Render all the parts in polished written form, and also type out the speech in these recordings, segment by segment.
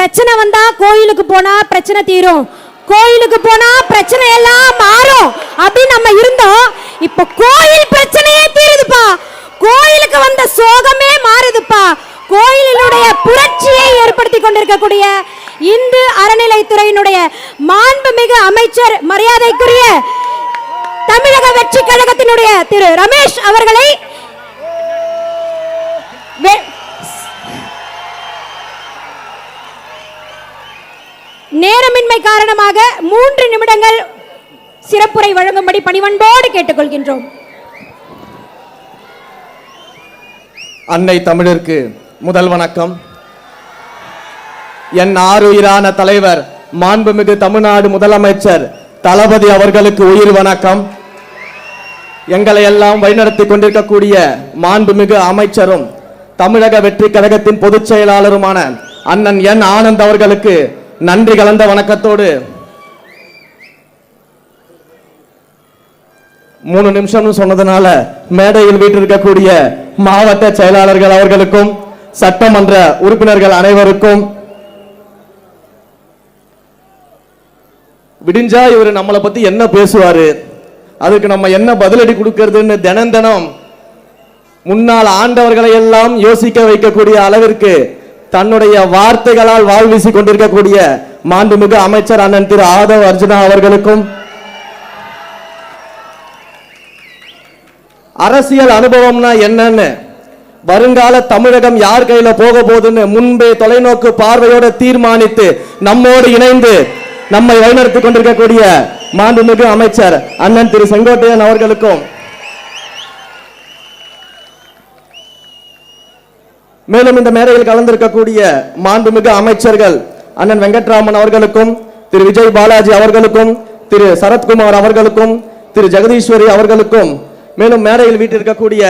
பிரச்சனை வந்தா கோயிலுக்கு போனா பிரச்சனை தீரும், கோயிலுக்கு போனா பிரச்சனை எல்லாம் மாறும் அப்படின்னு நம்ம இருந்தோம். இப்ப கோயில் பிரச்சனையே தீருதுப்பா, கோயிலுக்கு வந்த சோகமே மாறுதுப்பா. கோயிலுடைய புரட்சியை ஏற்படுத்தி கொண்டிருக்கக்கூடிய இந்து அறநிலைத்துறையினுடைய மாண்புமிகு அமைச்சர் மரியாதைக்குரிய தமிழக வெற்றி கழகத்தினுடைய திரு ரமேஷ் அவர்களை நேரமின்மை காரணமாக 3 நிமிடங்கள் சிறப்புரை வழங்கும்படி பணிவன்போடு கேட்டுக்கொள்கின்றோம். அன்னை தமிழருக்கு முதல் வணக்கம். என் ஆருயிரான தலைவர் மாண்புமிகு தமிழ்நாடு முதலமைச்சர் தளபதி அவர்களுக்கு உயிர் வணக்கம். எங்களை எல்லாம் வழிநடத்தி கொண்டிருக்கக்கூடிய மாண்புமிகு அமைச்சரும் தமிழக வெற்றி கழகத்தின் பொதுச் செயலாளருமான அண்ணன் என் ஆனந்த் அவர்களுக்கு நன்றி கலந்த வணக்கத்தோடு 3 நிமிஷம் சொன்னதுனால மேடையில் வீட்டிருக்கக்கூடிய மாவட்ட செயலாளர்கள் அவர்களுக்கும் சட்டமன்ற உறுப்பினர்கள் அனைவருக்கும், விடிஞ்சா இவர் நம்மளை பத்தி என்ன பேசுவாரு, அதுக்கு நம்ம என்ன பதிலடி கொடுக்கிறதுன்னு தினம் முன்னால் ஆண்டவர்களை எல்லாம் யோசிக்க வைக்கக்கூடிய அளவிற்கு தன்னுடைய வார்த்தைகளால் வாழ்வீசி கொண்டிருக்கக்கூடிய மாண்புமிகு அமைச்சர் அண்ணன் திரு ஆதவ் அர்ஜுனா அவர்களுக்கும், அரசியல் அனுபவம்னா என்னன்னு, வருங்கால தமிழகம் யார் கையில போக போகுதுன்னு முன்பே தொலைநோக்கு பார்வையோட தீர்மானித்து நம்மோடு இணைந்து நம்மை வழிநடத்தி கொண்டிருக்கக்கூடிய மாண்புமிகு அமைச்சர் அண்ணன் திரு செங்கோட்டையன் அவர்களுக்கும், மேலும் இந்த மேடையில் கலந்திருக்கக்கூடிய மாண்புமிகு அமைச்சர்கள் அண்ணன் வெங்கட்ராமன் அவர்களுக்கும், திரு விஜய் பாலாஜி அவர்களுக்கும், திரு சரத்குமார் அவர்களுக்கும், திரு ஜெகதீஸ்வரி அவர்களுக்கும், மேலும் மேடையில் வீட்டிருக்கக்கூடிய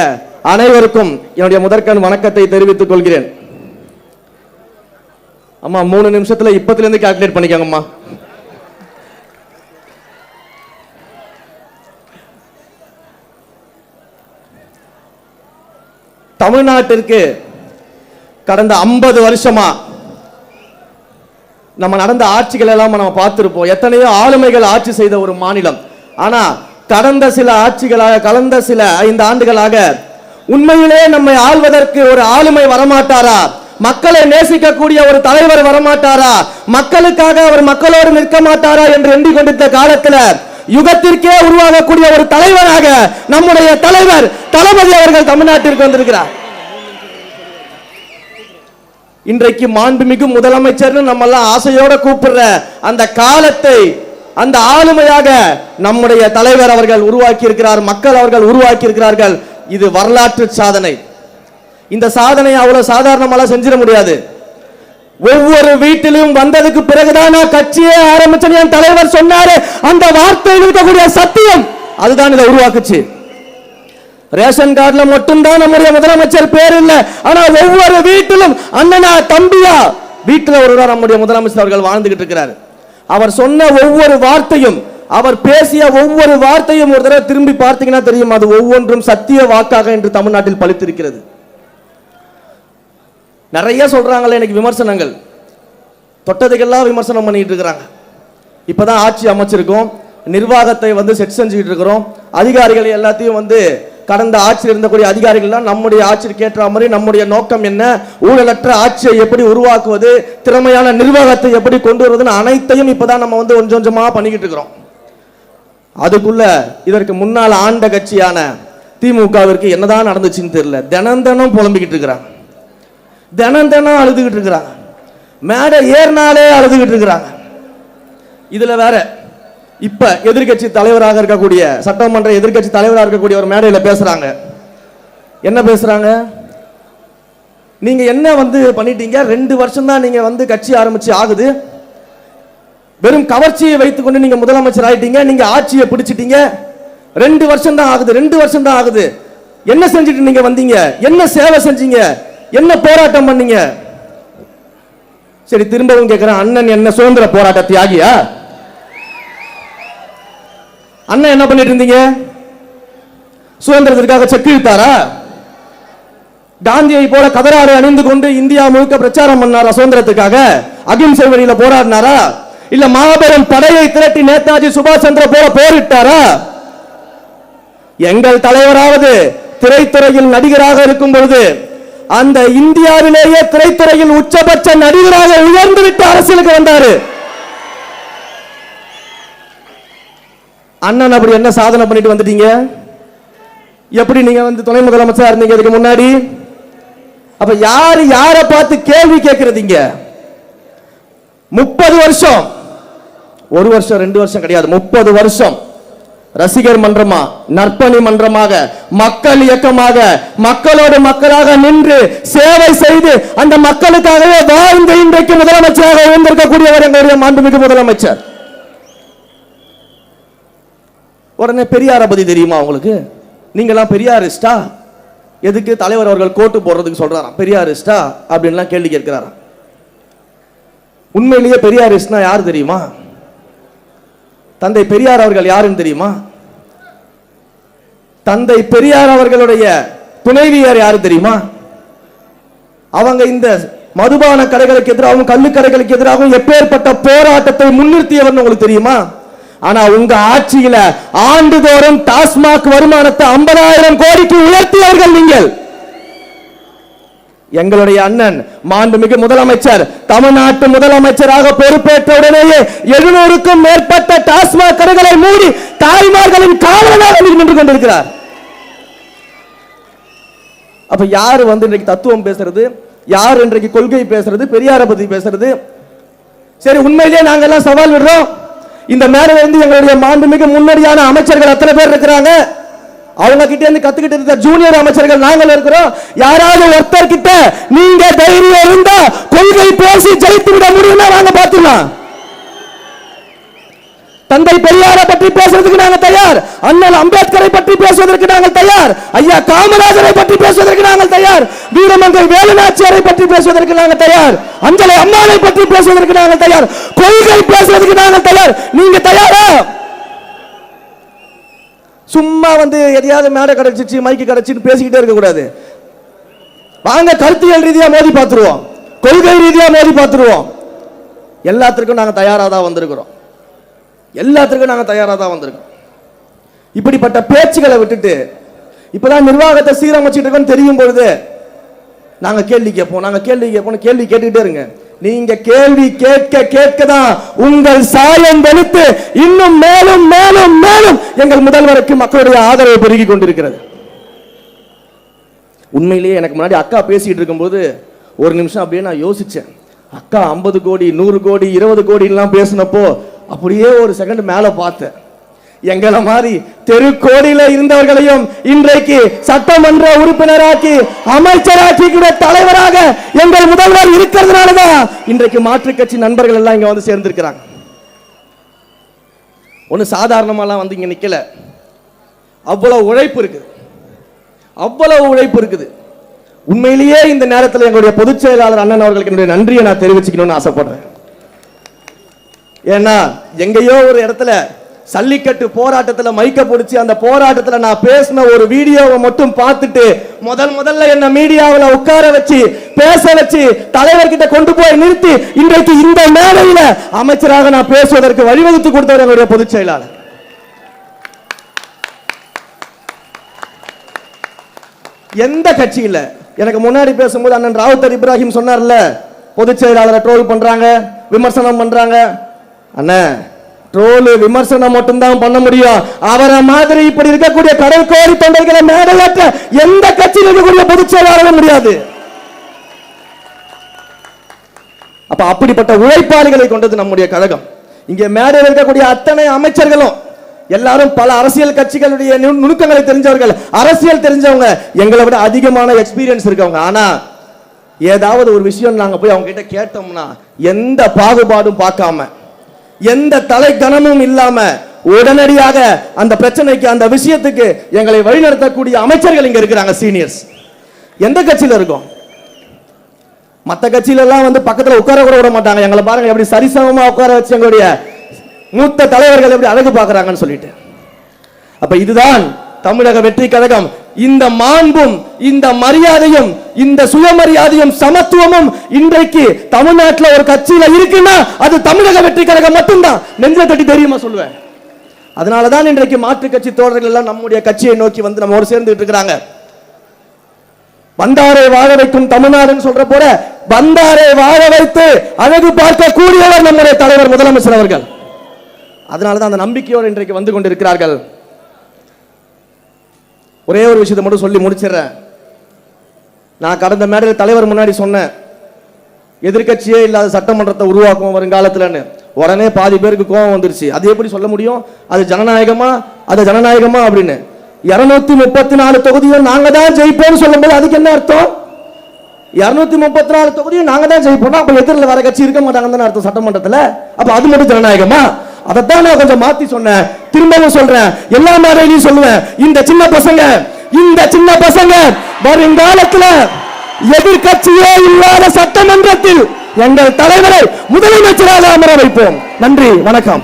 அனைவருக்கும் என்னுடைய முதற்கண் வணக்கத்தை தெரிவித்துக் கொள்கிறேன். அம்மா 3 நிமிஷத்துல இப்பத்துல இருந்து கால்குலேட் பண்ணிக்கோங்கம்மா. தமிழ்நாட்டிற்கு கடந்த 50 வருஷமா நம்ம நடந்த ஆட்சிகள் எல்லாம் நம்ம பார்த்திருப்போம். எத்தனையோ ஆளுமைகள் ஆட்சி செய்த ஒரு மாநிலம். ஆனா கடந்த சில ஆட்சிகளாக, கடந்த சில 5 ஆண்டுகளாக உண்மையிலே நம்மை ஆள்வதற்கு ஒரு ஆளுமை வரமாட்டாரா, மக்களை நேசிக்கக்கூடிய ஒரு தலைவர் வரமாட்டாரா, மக்களுக்காக அவர் மக்களோடு நிற்க மாட்டாரா என்று எண்ணிக்கொண்டிருந்த காலத்தில் யுகத்திற்கே உருவாகக்கூடிய ஒரு தலைவராக நம்முடைய தலைவர் தளபதி அவர்கள் தமிழ்நாட்டிற்கு வந்திருக்கிறார். இன்றைக்கு மாண்புமிகு முதலமைச்சர் நம்ம எல்லாம் ஆசையோட கூப்பிடுற அந்த காலத்தை, அந்த ஆளுமையாக நம்முடைய தலைவர் அவர்கள் உருவாக்கி இருக்கிறார், மக்கள் அவர்கள் உருவாக்கி இருக்கிறார்கள். இது வரலாற்று சாதனை. இந்த சாதனை அவ்வளவு சாதாரணமாக செஞ்சிட முடியாது. ஒவ்வொரு வீட்டிலும் வந்ததுக்கு பிறகுதான் கட்சியே ஆரம்பிச்சு என் தலைவர் சொன்னாரு, அந்த வார்த்தையில் இருக்கக்கூடிய சத்தியம் அதுதான் இதை உருவாக்குச்சு. ரேஷன் கார்டுல மட்டும்தான் நம்முடைய முதலமைச்சர் பேர் இல்லை, ஆனா ஒவ்வொரு வீட்டிலும் அண்ணனா தம்பியா வீட்டில் ஒருவரா நம்முடைய முதலமைச்சர் அவர்கள் வாழ்ந்துகிட்டு இருக்கிறார். அவர் சொன்ன ஒவ்வொரு வார்த்தையும், அவர் பேசிய ஒவ்வொரு வார்த்தையும் ஒரு தடவை திரும்பி பார்த்தீங்கன்னா தெரியும், அது ஒவ்வொன்றும் சத்திய வாக்காக என்று தமிழ்நாட்டில் பலித்திருக்கிறது. நிறைய சொல்றாங்களே எனக்கு விமர்சனங்கள், தொட்டதுக்கெல்லாம் விமர்சனம் பண்ணிட்டு இருக்கிறாங்க. இப்பதான் ஆட்சி அமைச்சிருக்கோம், நிர்வாகத்தை செட் செஞ்சுக்கிட்டு இருக்கிறோம். அதிகாரிகள் எல்லாத்தையும் கடந்த ஆட்சியில் இருந்தக்கூடிய அதிகாரிகள் நம்முடைய ஆட்சிக்கு ஏற்ற மாதிரி நம்முடைய நோக்கம் என்ன, ஊழலற்ற ஆட்சியை எப்படி உருவாக்குவது, திறமையான நிர்வாகத்தை எப்படி கொண்டு வருவதுன்னு அனைத்தையும் இப்பதான் நம்ம கொஞ்சம் கொஞ்சமா பண்ணிக்கிட்டு இருக்கிறோம். அதுக்குள்ள இதற்கு முன்னால் ஆண்ட கட்சியான திமுகவிற்கு என்னதான் நடந்துச்சுன்னு தெரியல. தினம் புலம்பிக்கிட்டு இருக்கிறாங்க, தினம் அழுதுகிட்டு இருக்கிறாங்க, மேடை ஏறினாலே அழுதுகிட்டு இருக்கிறாங்க. இதுல வேற இப்ப எதிர்கட்சி தலைவராக இருக்கக்கூடிய, சட்டமன்ற எதிர்கட்சி தலைவராக இருக்கக்கூடிய ஒரு மேடையில பேசுறாங்க. என்ன பேசுறாங்க, நீங்க என்ன பண்ணிட்டீங்க, 2 வருஷம் தான் நீங்க கட்சி ஆரம்பிச்சு ஆகுது, வெறும் கவர்ச்சியை வைத்துக் கொண்டு நீங்க முதலமைச்சர் ஆயிட்டீங்க, நீங்க ஆட்சியை பிடிச்சிட்டீங்க, 2 வருஷம் தான் ஆகுது, 2 வருஷம் தான் ஆகுது, என்ன செஞ்சுட்டு நீங்க வந்தீங்க, என்ன சேவை செஞ்சீங்க, என்ன போராட்டம் பண்ணீங்க? சரி, திரும்பவும் கேட்கிறேன், அண்ணன் என்ன சுதந்திர போராட்ட தியாகியா? அண்ணன் என்ன பண்ணிட்டு இருந்தீங்க? சுதந்திரத்திற்காக செக்கு இழுத்தாரா? காந்தியை போல கதராடை அணிந்து கொண்டு இந்தியா முழுக்க பிரச்சாரம் பண்ணாரா சுதந்திரத்துக்காக? அகிம்சை வழியில போராடினாரா? இல்ல மாபெரும் படையை திரட்டி நேதாஜி சுபாஷ் சந்திர போல போரிட்டாரா? எங்கள் தலைவராவது திரைத்துறையில் நடிகராக இருக்கும் பொழுது அந்த இந்தியாவிலேயே திரைத்துறையில் உச்சபட்ச நடிகராக உயர்ந்து விட்டு அரசியலுக்கு வந்தாரு. அண்ணன் அப்படி என்ன சாதனை பண்ணிட்டு வந்துட்டீங்க? எப்படி நீங்க வந்து துணை முதலமைச்சரா இருந்தீங்க இதுக்கு முன்னாடி? அப்ப யாரு யாரை பார்த்து கேள்வி கேட்கறதீங்க? 30 வருஷம், ஒரு வருஷம் 2 வருஷம் கிடையாது, 30 வருஷம் ரசிகர் மன்றமா, நற்பணி மன்றமாக, மக்கள் இயக்கமாக, மக்களோடு மக்களாக நின்று சேவை செய்து அந்த மக்களுக்காகவே வாழ்ந்து இன்றைக்கு முதலமைச்சராக இருந்திருக்கக்கூடியவர் எங்களுடைய மாண்புமிகு முதலமைச்சர். உடனே பெரியாரை பத்தி தெரியுமா உங்களுக்கு? நீங்களாம் பெரியாரிஸ்டா? எதுக்கு தலைவர் அவர்கள் கோட்டு போடுறதுக்கு சொல்றாராம் பெரியாரிஸ்டா அப்படின்லாம் கேள்வி கேட்கிறாராம். உண்மையிலேயே பெரியாரிஸ்ட்னா யார் தெரியுமா? தந்தை பெரியார் அவர்கள் யாருன்னு தெரியுமா? தந்தை பெரியார் அவர்களுடைய துணைவியார் யாரு தெரியுமா? அவங்க இந்த மதுபான கடைகளுக்கு எதிராகவும் கள்ளுக்கடைகளுக்கு எதிராகவும் எப்பேற்பட்ட போராட்டத்தை முன்னிறுத்தியவர் உங்களுக்கு தெரியுமா? ஆனா உங்க ஆட்சியில ஆண்டுதோறும் டாஸ்மாக் வருமானத்தை 50,000 கோடிக்கு உயர்த்தியவர்கள் நீங்கள். எங்களுடைய அண்ணன் மாண்புமிகு முதலமைச்சர் தமிழ்நாட்டு முதலமைச்சராக பொறுப்பேற்ற உடனேயே 700க்கும் மேற்பட்ட டாஸ்மாக் கடைகளை மூடி தாய்மார்களின் காவலனாக நின்று கொண்டிருக்கிறார். அப்ப யாரு வந்து இன்றைக்கு தத்துவம் பேசுறது, யார் இன்றைக்கு கொள்கை பேசுறது, பெரியாரை பத்தி பேசுறது? சரி, உண்மையிலேயே நாங்க எல்லாம் சவால் விடுறோம். இந்த மேடையில இருந்து எங்களுடைய மாண்புமிகு முன்னோடியான அமைச்சர்கள் அத்தனை பேர் இருக்கிறாங்க. அவங்க கிட்ட இருந்து கத்துக்கிட்டு இருந்த ஜூனியர் அமைச்சர்கள் நாங்கள் இருக்கிறோம். யாராவது ஒருத்தர் கிட்ட நீங்க தைரியம் இருந்தா கொள்கை பேசி ஜெயித்து விட முடியும்னா நாங்க பாத்துக்கலாம். தந்தை பெரியாரை பற்றி பேசுறதுக்கு நாங்கள் தயார். அண்ணல் அம்பேத்கரை பற்றி பேசுவதற்கு நாங்கள் தயார். ஐயா காமராஜரை பற்றி பேசுவதற்கு நாங்கள் தயார். வீரமங்கை வேலுநாச்சியாரை பற்றி பேசுவதற்கு நாங்கள் தயார். அஞ்சலை அம்மாவை பற்றி பேசுவதற்கு நாங்கள் தயார். கொள்கை பேசுவதற்கு நாங்கள் தயார். நீங்க தயாரா? சும்மா வந்து எதையாவது மேடை கிடைச்சிச்சு மைக்கு கிடைச்சிட்டு பேசிக்கிட்டே இருக்க கூடாது. வாங்க கருத்தியல் ரீதியா மோதி பார்த்துருவோம், கொள்கை ரீதியா மோதி பார்த்துருவோம். எல்லாத்திற்கும் நாங்க தயாரா தான் வந்திருக்கிறோம். எல்லாத்திற்கும் நாங்க தயாரா தான் வந்திருக்கோம். இப்படிப்பட்ட பேச்சுகளை விட்டுட்டு இப்பதான் நிர்வாகத்தை சீரமைச்சிட்டு இருக்கோம் தெரியும் பொழுது நாங்க கேள்வி கேட்போம், நாங்க கேள்வி கேட்போம், கேள்வி கேட்டுக்கிட்டே இருங்க. நீங்க கேள்வி கேட்க கேட்க தான் உங்கள் சாயம் வெளுத்து இன்னும் மேலும் மேலும் மேலும் எங்கள் முதல்வருக்கு மக்களுடைய ஆதரவு பெருகி கொண்டிருக்கிறது. உண்மையிலேயே எனக்கு முன்னாடி அக்கா பேசிட்டு இருக்கும்போது ஒரு நிமிஷம் அப்படியே நான் யோசிச்சேன். அக்கா 50 கோடி 100 கோடி 20 கோடி எல்லாம் பேசினப்போ அப்படியே ஒரு செகண்ட் மேல பார்த்தேன். எங்களை மாதிரி தெரு கோடியில இருந்தவர்களையும் இன்றைக்கு சட்டமன்ற உறுப்பினராக்கி அமைச்சராக்கி தலைவராக எங்கள் முதல்வர் இருக்கிறதுனாலதான் இன்றைக்கு மாற்றுக் கட்சி நண்பர்கள் எல்லாம் இங்க வந்து சேர்ந்திருக்கிறாங்க. ஒண்ணு சாதாரணமாலாம் வந்து இங்க நிக்கல. அவ்வளவு உழைப்பு இருக்குது, அவ்வளவு உழைப்பு இருக்குது. உண்மையிலேயே இந்த நேரத்தில் எங்களுடைய பொதுச் செயலாளர் அண்ணன் அவர்களுக்கு என்னுடைய நன்றியை நான் தெரிவிச்சுக்கணும்னு ஆசைப்படுறேன். ஏன்னா எங்கேயோ ஒரு இடத்துல சல்லிக்கட்டு போராட்டத்துல மைக்க பிடிச்சி அந்த போராட்டத்துல நான் பேசின ஒரு வீடியோவை மட்டும் பார்த்துட்டு முதல்ல என்ன மீடியாவில் உட்கார வச்சு பேச வச்சு தலைவர்கிட்ட கொண்டு போய் நிறுத்தி இன்றைக்கு இந்த மேடையில அமைச்சராக நான் பேசுவதற்கு வழிவகுத்து கொடுத்தவர் எங்களுடைய பொதுச் செயலாளர். எந்த கட்சியில எனக்கு முன்னாடி பேசும்போது அண்ணன் ராவுத்தர் இப்ராஹிம் சொன்னார்ல, பொதுச் செயலாளரை ட்ரோல் பண்றாங்க, விமர்சனம் பண்றாங்க. அண்ணா, ட்ரோல் விமர்சனம் மட்டும் தான் பண்ண முடியும். அவரை மாதிரி இப்படி இருக்கக்கூடிய கடல் கோரி தொண்டர்களை மேடையேற்ற எந்த கட்சியில் இருக்கக்கூடிய பொதுச் செயலாளரும் முடியாது. அப்ப அப்படிப்பட்ட உழைப்பாளிகளை கொண்டது நம்முடைய கழகம். இங்கே மேடையில் இருக்கக்கூடிய அத்தனை அமைச்சர்களும் எல்லாரும் பல அரசியல் கட்சிகளுடைய நுணுக்கங்களை தெரிஞ்சவர்கள், அரசியல் தெரிஞ்சவங்க, எங்களை விட அதிகமான எக்ஸ்பீரியன்ஸ் இருக்கவங்க. ஆனா ஏதாவது ஒரு விஷயம் நாங்க போய் அவங்க கிட்ட கேட்டோம்னா எந்த பாகுபாடும் பார்க்காம எந்த தலை கனமும் இல்லாம உடனடியாக அந்த பிரச்சனைக்கு அந்த விஷயத்துக்கு எங்களை வழிநடத்தக்கூடிய அமைச்சர்கள் இங்க இருக்கிறாங்க, சீனியர்ஸ். எந்த கட்சியில இருக்கும்? மற்ற கட்சியில எல்லாம் வந்து பக்கத்துல உட்கார கூட விட மாட்டாங்க. எங்களை பாருங்க எப்படி சரிசமமா உட்கார வச்சு எங்களுடைய மூத்த தலைவர்கள் எப்படி அழகு பார்க்கறாங்கன்னு சொல்லிட்டு. அப்ப இதுதான் தமிழக வெற்றி கழகம் இந்த மாண்பும் இந்த மரியாதையும் இந்த சுயமரியாதையும் சமத்துவமும் இன்றைக்கு தமிழ்நாட்டில் ஒரு கட்சியில இருக்குன்னா அது தமிழக வெற்றி கழகம் மட்டும்தான். நெஞ்ச தட்டி தெரியுமா சொல்லுவேன். அதனாலதான் இன்றைக்கு மாற்று கட்சி தோழர்கள் எல்லாம் நம்முடைய கட்சியை நோக்கி வந்து நம்மோடு சேர்ந்துட்டு இருக்கிறாங்க. வந்தாரை வாழ வைக்கும் தமிழ்நாடுன்னு சொல்ற போல வந்தாரை வாழ வைத்து அழகு பார்க்க கூடியவர் நம்முடைய தலைவர் முதலமைச்சர் அவர்கள். அதனாலதான் அந்த நம்பிக்கையோடு இன்றைக்கு வந்து கொண்டிருக்கிறார்கள். ஒரே ஒரு விஷயத்தை மட்டும் சொல்லி முடிச்சிடறேன். நான் கடந்த மேடையில் தலைவர் முன்னாடி சொன்னேன், எதிர்க்கட்சியே இல்லாத சட்டமன்றத்தை உருவாக்கும் வருங்காலத்துலன்னு. உடனே பாதி பேருக்கு கோபம் வந்துருச்சு. அது எப்படி சொல்ல முடியும்? அது ஜனநாயகமா அப்படின்னு. 234 தொகுதியும் நாங்க தான் ஜெயிப்போம்னு சொல்லும்போது அதுக்கு என்ன அர்த்தம்? 234 தொகுதியும் நாங்க தான் ஜெயிப்போம், அப்ப எதிரில் வர கட்சி இருக்க மாட்டாங்கன்னு அர்த்தம் சட்டமன்றத்தில். அப்ப அது மட்டும் ஜனநாயகமா? அதைத்தான் நான் கொஞ்சம் மாத்தி சொன்னேன். திரும்பவும் சொல்றேன், எல்லா மேடையிலையும் சொல்லுவேன், இந்த சின்ன பசங்க வருங்காலத்தில் எதிர்கட்சியே இல்லாத சட்டமன்றத்தில் எங்கள் தலைவரை முதலமைச்சராக அமர வைப்போம். நன்றி, வணக்கம்.